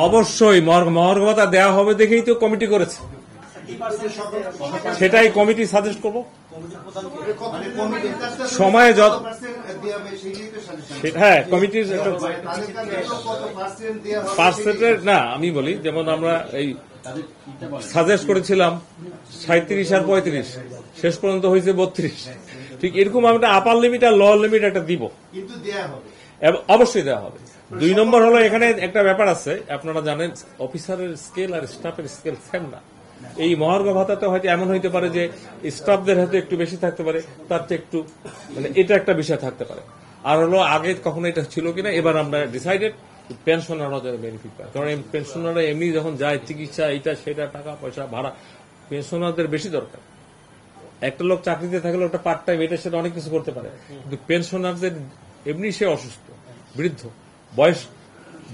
অবশ্যই মহার্ঘ ভাতা দেওয়া হবে দেখেই তো কমিটি করেছে, সেটাই কমিটি সাজেস্ট করবো। সময় হ্যাঁ কমিটির পার্সেন্টের না আমি বলি, যেমন আমরা এই সাজেস্ট করেছিলাম 37 আর 35, শেষ পর্যন্ত হয়েছে 32। ঠিক এরকম আমরা আপার লিমিট আর লোয়ার লিমিট একটা দিব, অবশ্যই দেওয়া হবে। 2 নম্বর হলো এখানে একটা ব্যাপার আছে, আপনারা জানেন অফিসারের স্কেল আর স্টাফের স্কেল সেম না। এই মহার্ঘ ভাতাতে হয়তো এমন হইতে পারে যে স্টাফদের হয়তো একটু বেশি থাকতে পারে, তার চেয়ে একটু মানে এটা একটা বিষয় থাকতে পারে। আর হলো আগে কখনো এটা ছিল কিনা, এবার আমরা ডিসাইডেড পেনশনাররা যারা বেনিফিট পায়, কারণ পেনশনাররা এমনি যখন যায় চিকিৎসা এইটা সেটা টাকা পয়সা ভাড়া, পেনশনারদের বেশি দরকার। একটা লোক চাকরিতে থাকলে ওটা পার্ট টাইম এটা সেটা অনেক কিছু করতে পারে, কিন্তু পেনশনারদের এমনি সে অসুস্থ বৃদ্ধ বয়স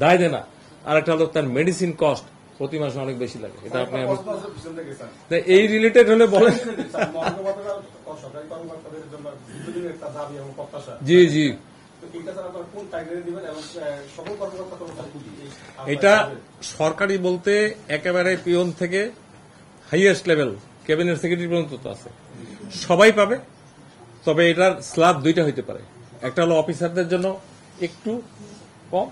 দায় দেয় না, আর একটা লোক তার মেডিসিন কস্ট প্রতি মাসে অনেক বেশি লাগে। এটা আপনি এই রিলেটেড হলে বলেন। জি জি এটা সরকারি বলতে একেবারে পিয়ন থেকে হাইয়েস্ট লেভেল ক্যাবিনেট সেক্রেটারি পর্যন্ত তো আছে, সবাই পাবে। তবে এটার স্ল্যাব 2টা হইতে পারে, একটা হলো অফিসারদের জন্য একটু কম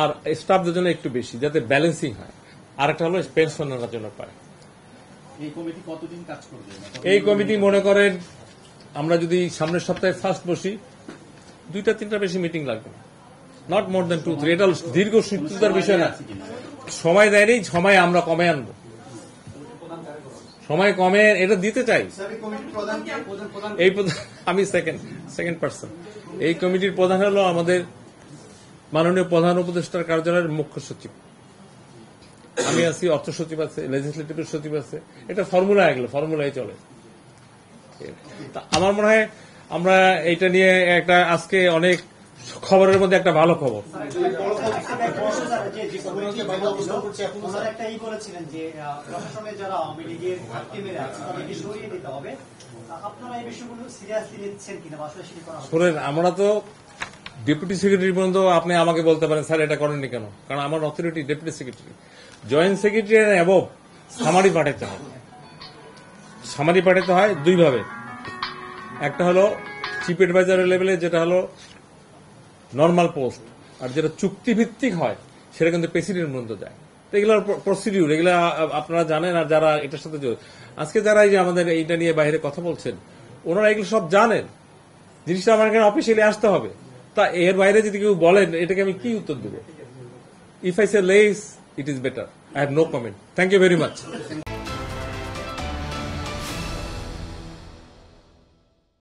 আর স্টাফদের জন্য একটু বেশি, যাতে ব্যালেন্সিং হয়। আর একটা হলো পেনশনারদের জন্য পায়। এই কমিটি মনে করেন আমরা যদি সামনের সপ্তাহে ফার্স্ট বসি, 2-3টা বেশি মিটিং লাগবে না, নট মোর দেন 2-3। এটা দীর্ঘ সূত্রতার বিষয় না, সময় দেয়নি, সময় আমরা কমে আনবো, সময় কমে এটা দিতে চাই। এই আমি সেকেন্ড পার্সন। এই কমিটির প্রধান হলো আমাদের মাননীয় প্রধান উপদেষ্টার কার্যালয়ের মুখ্য সচিব, আমি আছি, অর্থ সচিব আছে, লেজিসলেটিভ সচিব আছে। এটা ফর্মুলা, এগুলো ফর্মুলায় চলে। আমার মনে হয় আমরা এটা নিয়ে একটা আজকে অনেক খবরের মধ্যে একটা ভালো খবর। শোনেন, আমরা তো ডেপুটি সেক্রেটারি পর্যন্ত আপনি আমাকে বলতে পারেন স্যার এটা করেননি কেন, কারণ আমার authority deputy secretary. Joint secretary above summary পাঠাতে হয়। সামারি পাঠাতে হয় 2 ভাবে, একটা হলো চিফ অ্যাডভাইজারের লেভেলে, যেটা হলো নর্মাল পোস্ট, আর যেটা চুক্তিভিত্তিক হয় সেটা কিন্তু প্রেসিডেন্ট পর্যন্ত যায়। তো এগুলোর প্রসিডিউর, এগুলো আপনারা জানেন। আর যারা এটার সাথে আজকে যারা এই যে আমাদের এইটা নিয়ে বাইরে কথা বলছেন, ওনারা এগুলো সব জানেন। জিনিসটা আমার এখানে অফিসিয়ালি আসতে হবে। তা এর বাইরে যদি কেউ বলেন, এটাকে আমি কি উত্তর দেব? If I say less, it is better. I have no comment. Thank you very much.